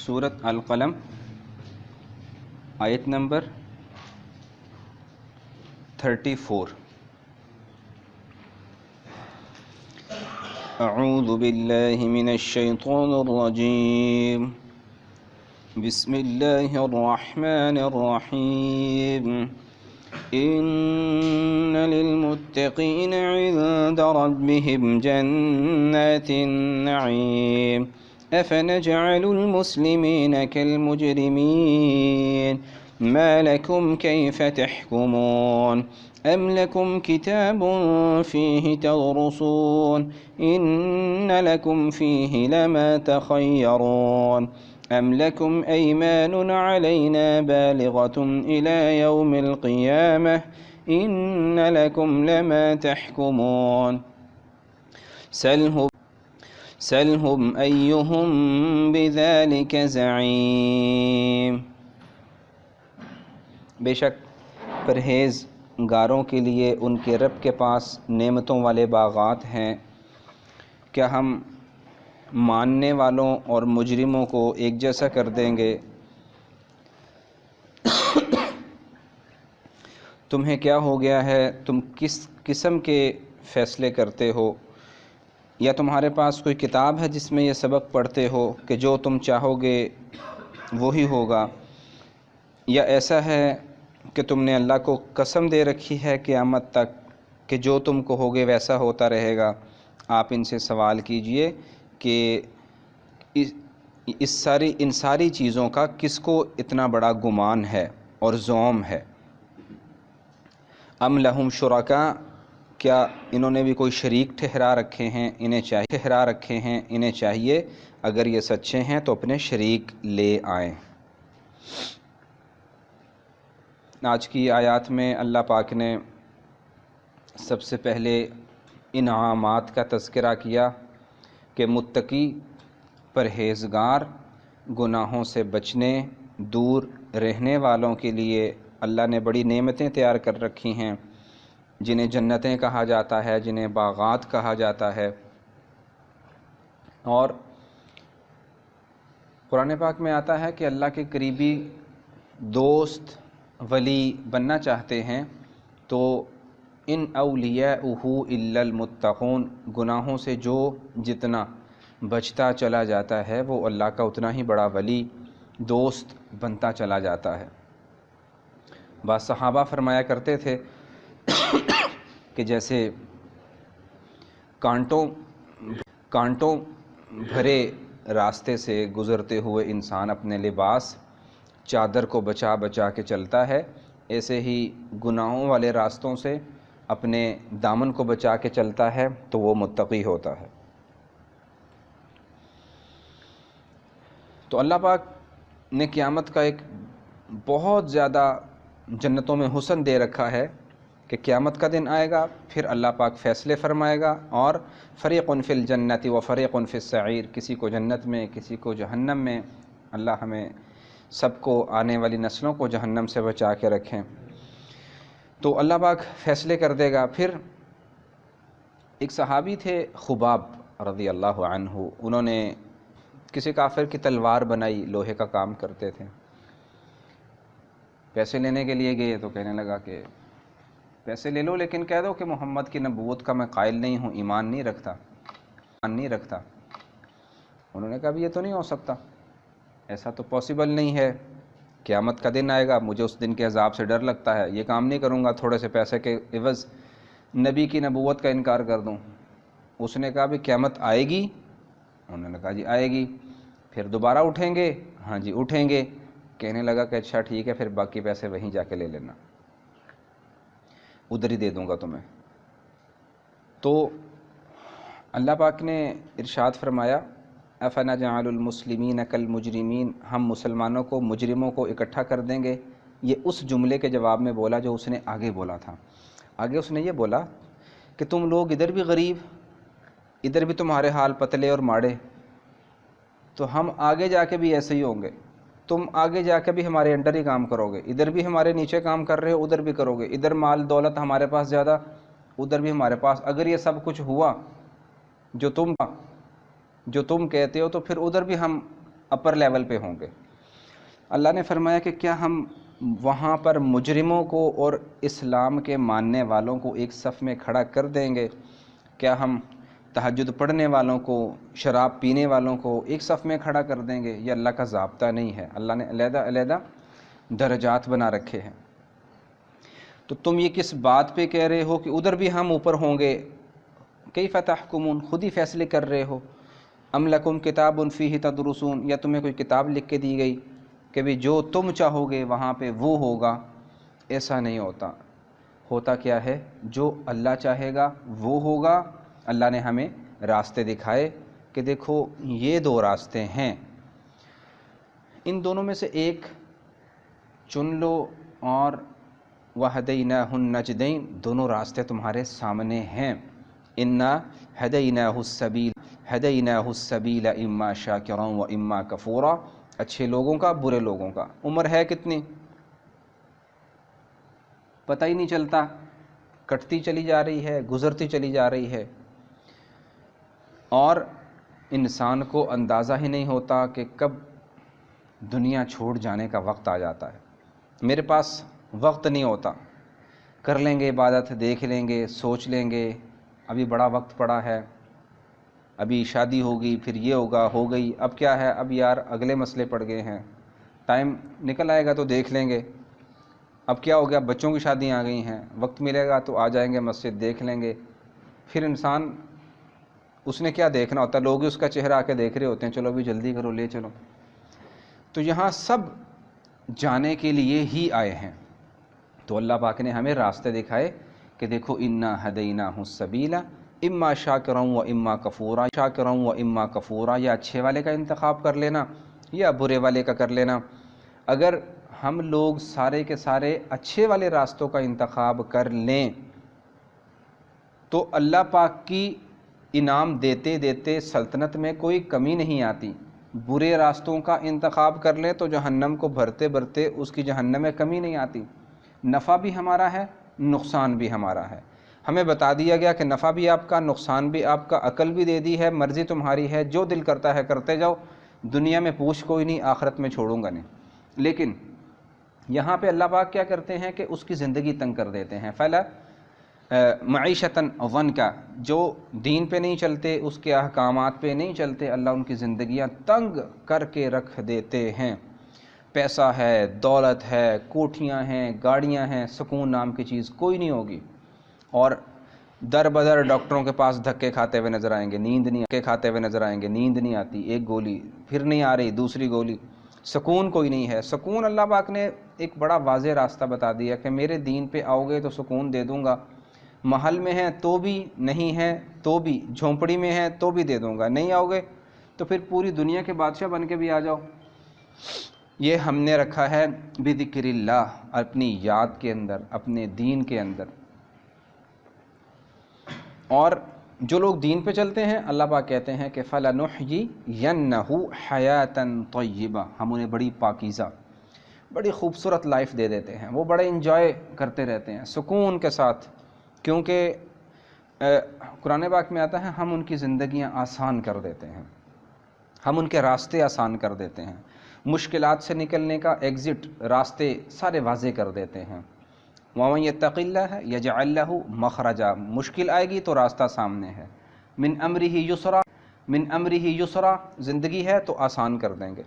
سورۃ القلم آیت نمبر 34۔ اعوذ باللہ من الشیطان الرجیم، بسم اللہ الرحمن الرحیم۔ ان للمتقین عند ربهم جنات النعیم، افنجعل المسلمین كالمجرمین، ما لكم كيف تحكمون، ام لكم كتاب فيه تدرسون، ان لكم فيه لما تخيرون، ام لكم ايمان علينا بالغة الى يوم القيامة، ان لكم لما تحكمون، سلهم أيهم بذلك زعیم۔ بے شک پرہیز گاروں کے لیے ان کے رب کے پاس نعمتوں والے باغات ہیں۔ کیا ہم ماننے والوں اور مجرموں کو ایک جیسا کر دیں گے؟ تمہیں کیا ہو گیا ہے؟ تم کس قسم کے فیصلے کرتے ہو؟ یا تمہارے پاس کوئی کتاب ہے جس میں یہ سبق پڑھتے ہو کہ جو تم چاہو گے وہی ہوگا؟ یا ایسا ہے کہ تم نے اللہ کو قسم دے رکھی ہے قیامت تک کہ جو تم کہو گے ویسا ہوتا رہے گا؟ آپ ان سے سوال کیجئے کہ ان ساری چیزوں کا کس کو اتنا بڑا گمان ہے اور زوم ہے؟ ام لہم شرکاء، کیا انہوں نے بھی کوئی شریک ٹھہرا رکھے ہیں؟ انہیں چاہیے اگر یہ سچے ہیں تو اپنے شریک لے آئیں۔ آج کی آیات میں اللہ پاک نے سب سے پہلے انعامات کا تذکرہ کیا کہ متقی پرہیزگار گناہوں سے بچنے دور رہنے والوں کے لیے اللہ نے بڑی نعمتیں تیار کر رکھی ہیں، جنہیں جنتیں کہا جاتا ہے، جنہیں باغات کہا جاتا ہے۔ اور قرآن پاک میں آتا ہے کہ اللہ کے قریبی دوست ولی بننا چاہتے ہیں تو ان اولیاءہ الا المتقون، گناہوں سے جو جتنا بچتا چلا جاتا ہے وہ اللہ کا اتنا ہی بڑا ولی دوست بنتا چلا جاتا ہے۔ بعض صحابہ فرمایا کرتے تھے کہ جیسے کانٹوں بھرے راستے سے گزرتے ہوئے انسان اپنے لباس چادر کو بچا بچا کے چلتا ہے، ایسے ہی گناہوں والے راستوں سے اپنے دامن کو بچا کے چلتا ہے تو وہ متقی ہوتا ہے۔ تو اللہ پاک نے قیامت کا ایک بہت زیادہ جنتوں میں حسن دے رکھا ہے کہ قیامت کا دن آئے گا، پھر اللہ پاک فیصلے فرمائے گا، اور فریق فی الجنت و فریق فی السعیر، کسی کو جنت میں کسی کو جہنم میں۔ اللہ ہمیں سب کو، آنے والی نسلوں کو جہنم سے بچا کے رکھیں۔ تو اللہ پاک فیصلے کر دے گا۔ پھر ایک صحابی تھے خباب رضی اللہ عنہ، انہوں نے کسی کافر کی تلوار بنائی، لوہے کا کام کرتے تھے۔ پیسے لینے کے لیے گئے تو کہنے لگا کہ پیسے لے لو لیکن کہہ دو کہ محمد کی نبوت کا میں قائل نہیں ہوں، ایمان نہیں رکھتا۔ انہوں نے کہا بھی یہ تو نہیں ہو سکتا، ایسا تو پاسبل نہیں ہے، قیامت کا دن آئے گا، مجھے اس دن کے عذاب سے ڈر لگتا ہے، یہ کام نہیں کروں گا تھوڑے سے پیسے کے عوض نبی کی نبوت کا انکار کر دوں۔ اس نے کہا بھی قیامت آئے گی؟ انہوں نے کہا جی آئے گی۔ پھر دوبارہ اٹھیں گے؟ ہاں جی اٹھیں گے۔ کہنے لگا کہ اچھا ٹھیک ہے، پھر باقی پیسے وہیں جا کے لے لینا، ادھر ہی دے دوں گا تمہیں۔ تو اللہ پاک نے ارشاد فرمایا افنجعل المسلمین کالمجرمین، ہم مسلمانوں کو مجرموں کو اکٹھا کر دیں گے۔ یہ اس جملے کے جواب میں بولا جو اس نے آگے بولا تھا۔ آگے اس نے یہ بولا کہ تم لوگ ادھر بھی غریب، ادھر بھی تمہارے حال پتلے اور ماڑے، تو ہم آگے جا کے بھی ایسے ہی ہوں گے، تم آگے جا کے بھی ہمارے انڈر ہی کام کرو گے، ادھر بھی ہمارے نیچے کام کر رہے ہو ادھر بھی کرو گے، ادھر مال دولت ہمارے پاس زیادہ ادھر بھی ہمارے پاس۔ اگر یہ سب کچھ ہوا جو تم کہتے ہو تو پھر ادھر بھی ہم اپر لیول پہ ہوں گے۔ اللہ نے فرمایا کہ کیا ہم وہاں پر مجرموں کو اور اسلام کے ماننے والوں کو ایک صف میں کھڑا کر دیں گے؟ کیا ہم تہجد پڑھنے والوں کو، شراب پینے والوں کو ایک صف میں کھڑا کر دیں گے؟ یہ اللہ کا ضابطہ نہیں ہے، اللہ نے علیحدہ علیحدہ درجات بنا رکھے ہیں۔ تو تم یہ کس بات پہ کہہ رہے ہو کہ ادھر بھی ہم اوپر ہوں گے؟ کیف تحکمون، خود ہی فیصلے کر رہے ہو۔ ام لکم کتاب فیہ تدرسون، یا تمہیں کوئی کتاب لکھ کے دی گئی کہ بھی جو تم چاہو گے وہاں پہ وہ ہوگا؟ ایسا نہیں ہوتا۔ ہوتا کیا ہے؟ جو اللہ چاہے گا وہ ہوگا۔ اللہ نے ہمیں راستے دکھائے کہ دیکھو یہ دو راستے ہیں، ان دونوں میں سے ایک چن لو، اور وَهَدَيْنَاهُ النَّجْدَيْن، دونوں راستے تمہارے سامنے ہیں۔ اِنَّا هَدَيْنَاهُ السَّبِيلَ هَدَيْنَاهُ السَّبِيلَ إِمَّا شَاكِرًا وَإِمَّا كَفُورًا، اچھے لوگوں کا، برے لوگوں کا۔ عمر ہے کتنی پتہ ہی نہیں چلتا، کٹتی چلی جا رہی ہے، گزرتی چلی جا رہی ہے، اور انسان کو اندازہ ہی نہیں ہوتا کہ کب دنیا چھوڑ جانے کا وقت آ جاتا ہے۔ میرے پاس وقت نہیں ہوتا، کر لیں گے عبادت، دیکھ لیں گے، سوچ لیں گے، ابھی بڑا وقت پڑا ہے، ابھی شادی ہوگی، پھر یہ ہوگا، ہو گئی، اب کیا ہے، اب یار اگلے مسئلے پڑ گئے ہیں، ٹائم نکل آئے گا تو دیکھ لیں گے، اب کیا ہو گیا، بچوں کی شادیاں آ گئی ہیں، وقت ملے گا تو آ جائیں گے مسجد، دیکھ لیں گے۔ پھر انسان اس نے کیا دیکھنا ہوتا ہے، لوگ ہی اس کا چہرہ آ کے دیکھ رہے ہوتے ہیں، چلو بھی جلدی کرو، لے چلو۔ تو یہاں سب جانے کے لیے ہی آئے ہیں، تو اللہ پاک نے ہمیں راستے دکھائے کہ دیکھو اِنَّا هَدَيْنَاهُ السَّبِيلَ اِمَّا شَاكِرًا وَإِمَّا كَفُورًا، شاکرًا وَإِمَّا كَفُورًا، یا اچھے والے کا انتخاب کر لینا یا برے والے کا کر لینا۔ اگر ہم لوگ سارے کے سارے اچھے والے راستوں کا انتخاب کر لیں تو اللہ پاک کی انعام دیتے دیتے سلطنت میں کوئی کمی نہیں آتی۔ برے راستوں کا انتخاب کر لیں تو جہنم کو بھرتے بھرتے اس کی جہنم میں کمی نہیں آتی، نفع بھی ہمارا ہے، نقصان بھی ہمارا ہے۔ ہمیں بتا دیا گیا کہ نفع بھی آپ کا، نقصان بھی آپ کا، عقل بھی دے دی ہے، مرضی تمہاری ہے، جو دل کرتا ہے کرتے جاؤ، دنیا میں پوچھ کوئی نہیں، آخرت میں چھوڑوں گا نہیں۔ لیکن یہاں پہ اللہ پاک کیا کرتے ہیں کہ اس کی زندگی تنگ کر دیتے ہیں۔ فَلَا معیشتاً ضنکا، جو دین پہ نہیں چلتے، اس کے احکامات پہ نہیں چلتے، اللہ ان کی زندگیاں تنگ کر کے رکھ دیتے ہیں۔ پیسہ ہے، دولت ہے، کوٹھیاں ہیں، گاڑیاں ہیں، سکون نام کی چیز کوئی نہیں ہوگی، اور در بدر ڈاکٹروں کے پاس دھکے کھاتے ہوئے نظر آئیں گے، نیند نہیں، دھکے کھاتے ہوئے نظر آئیں گے، نیند نہیں آتی، ایک گولی، پھر نہیں آ رہی دوسری گولی، سکون کوئی نہیں ہے۔ سکون اللہ پاک نے ایک بڑا واضح راستہ بتا دیا کہ میرے دین پہ آؤ گے تو سکون دے دوں گا، محل میں ہیں تو بھی، نہیں ہیں تو بھی، جھونپڑی میں ہیں تو بھی دے دوں گا، نہیں آؤ گے تو پھر پوری دنیا کے بادشاہ بن کے بھی آ جاؤ۔ یہ ہم نے رکھا ہے بذکر اللہ، اپنی یاد کے اندر، اپنے دین کے اندر۔ اور جو لوگ دین پہ چلتے ہیں اللہ پاک کہتے ہیں کہ فَلَنُحْيِيَنَّهُ حَيَاةً طَيِّبَةً، ہم انہیں بڑی پاکیزہ، بڑی خوبصورت لائف دے دیتے ہیں، وہ بڑے انجوائے کرتے رہتے ہیں سکون کے ساتھ، کیونکہ قرآن پاک میں آتا ہے ہم ان کی زندگیاں آسان کر دیتے ہیں، ہم ان کے راستے آسان کر دیتے ہیں، مشکلات سے نکلنے کا ایگزٹ راستے سارے واضح کر دیتے ہیں۔ وَمَن يَتَّقِ اللَّهَ يَجْعَل لَّهُ مَخْرَجًا، مشکل آئے گی تو راستہ سامنے ہے، من امرہ یسرا، من امرہ یسرا، زندگی ہے تو آسان کر دیں گے۔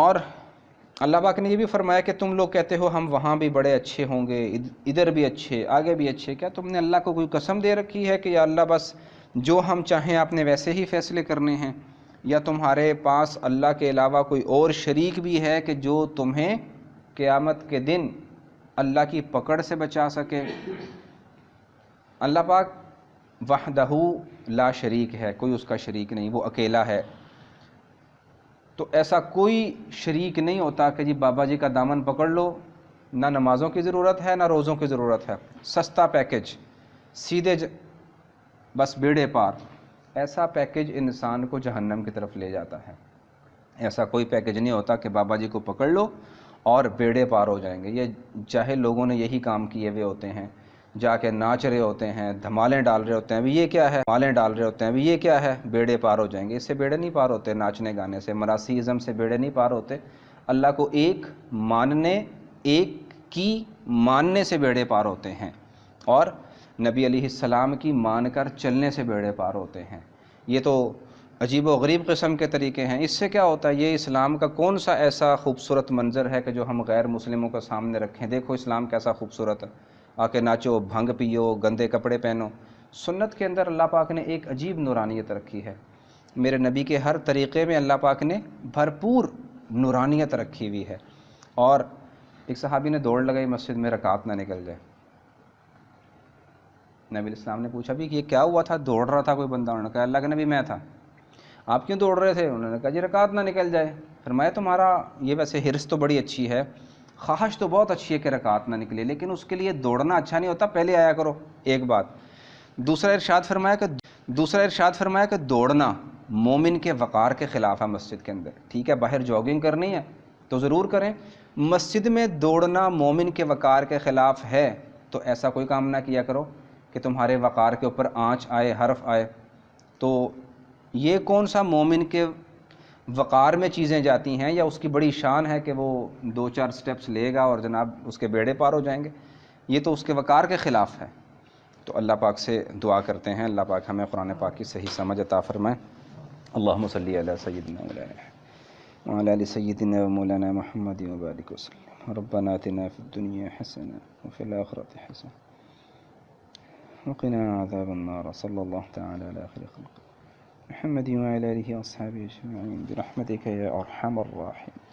اور اللہ پاک نے یہ بھی فرمایا کہ تم لوگ کہتے ہو ہم وہاں بھی بڑے اچھے ہوں گے، ادھر بھی اچھے، آگے بھی اچھے، کیا تم نے اللہ کو کوئی قسم دے رکھی ہے کہ یا اللہ بس جو ہم چاہیں آپ نے ویسے ہی فیصلے کرنے ہیں، یا تمہارے پاس اللہ کے علاوہ کوئی اور شریک بھی ہے کہ جو تمہیں قیامت کے دن اللہ کی پکڑ سے بچا سکے؟ اللہ پاک وحدہ لا شریک ہے، کوئی اس کا شریک نہیں، وہ اکیلا ہے۔ تو ایسا کوئی شریک نہیں ہوتا کہ جی بابا جی کا دامن پکڑ لو، نہ نمازوں کی ضرورت ہے نہ روزوں کی ضرورت ہے، سستا پیکج، سیدھے بس بیڑے پار، ایسا پیکج انسان کو جہنم کی طرف لے جاتا ہے۔ ایسا کوئی پیکج نہیں ہوتا کہ بابا جی کو پکڑ لو اور بیڑے پار ہو جائیں گے۔ یہ چاہے لوگوں نے یہی کام کیے ہوئے ہوتے ہیں، جا کے ناچ رہے ہوتے ہیں، دھمالیں ڈال رہے ہوتے ہیں، ابھی یہ کیا ہے، دھمالیں ڈال رہے ہوتے ہیں، ابھی یہ کیا ہے، بیڑے پار ہو جائیں گے۔ اس سے بیڑے نہیں پار ہوتے، ناچنے گانے سے، مراسیزم سے بیڑے نہیں پار ہوتے۔ اللہ کو ایک ماننے سے بیڑے پار ہوتے ہیں، اور نبی علیہ السلام کی مان کر چلنے سے بیڑے پار ہوتے ہیں۔ یہ تو عجیب و غریب قسم کے طریقے ہیں۔ اس سے کیا ہوتا ہے، یہ اسلام کا کون سا ایسا خوبصورت منظر ہے کہ جو ہم غیر مسلموں کے سامنے رکھیں؟ دیکھو اسلام کیسا خوبصورت ہے، آ کے ناچو، بھنگ پیو، گندے کپڑے پہنو۔ سنت کے اندر اللہ پاک نے ایک عجیب نورانیت رکھی ہے۔ میرے نبی کے ہر طریقے میں اللہ پاک نے بھرپور نورانیت رکھی ہوئی ہے۔ اور ایک صحابی نے دوڑ لگائی مسجد میں، رکعت نہ نکل جائے۔ نبی علیہ السلام نے پوچھا بھی کہ یہ کیا ہوا تھا، دوڑ رہا تھا کوئی بندہ؟ انہوں نے کہا اللہ کے نبی میں تھا۔ آپ کیوں دوڑ رہے تھے؟ انہوں نے کہا جی رکعت نہ نکل جائے۔ فرمایا تمہارا یہ ویسے حرص تو بڑی اچھی ہے، خواہش تو بہت اچھی ہے کہ رکعت نہ نکلے، لیکن اس کے لیے دوڑنا اچھا نہیں ہوتا، پہلے آیا کرو۔ ایک بات۔ دوسرا ارشاد فرمایا کہ دوڑنا مومن کے وقار کے خلاف ہے مسجد کے اندر۔ ٹھیک ہے، باہر جاگنگ کرنی ہے تو ضرور کریں، مسجد میں دوڑنا مومن کے وقار کے خلاف ہے تو ایسا کوئی کام نہ کیا کرو کہ تمہارے وقار کے اوپر آنچ آئے، حرف آئے۔ تو یہ کون سا مومن کے وقار میں چیزیں جاتی ہیں، یا اس کی بڑی شان ہے کہ وہ 2-4 سٹیپس لے گا اور جناب اس کے بیڑے پار ہو جائیں گے؟ یہ تو اس کے وقار کے خلاف ہے۔ تو اللہ پاک سے دعا کرتے ہیں اللہ پاک ہمیں قرآن پاک کی صحیح سمجھ عطا فرمائے۔ اللہم صلی علی سیدنا وعلی آل سیدنا و مولانا محمد وبارک وسلم۔ ربنا آتنا فی الدنیا حسنہ وفی الآخرۃ حسنہ وقنا عذاب النار۔ صلی اللہ تعالی علی خیر خلق محمد وعلی آلہ واصحابہ اجمعین برحمتک یا ارحم الراحمین۔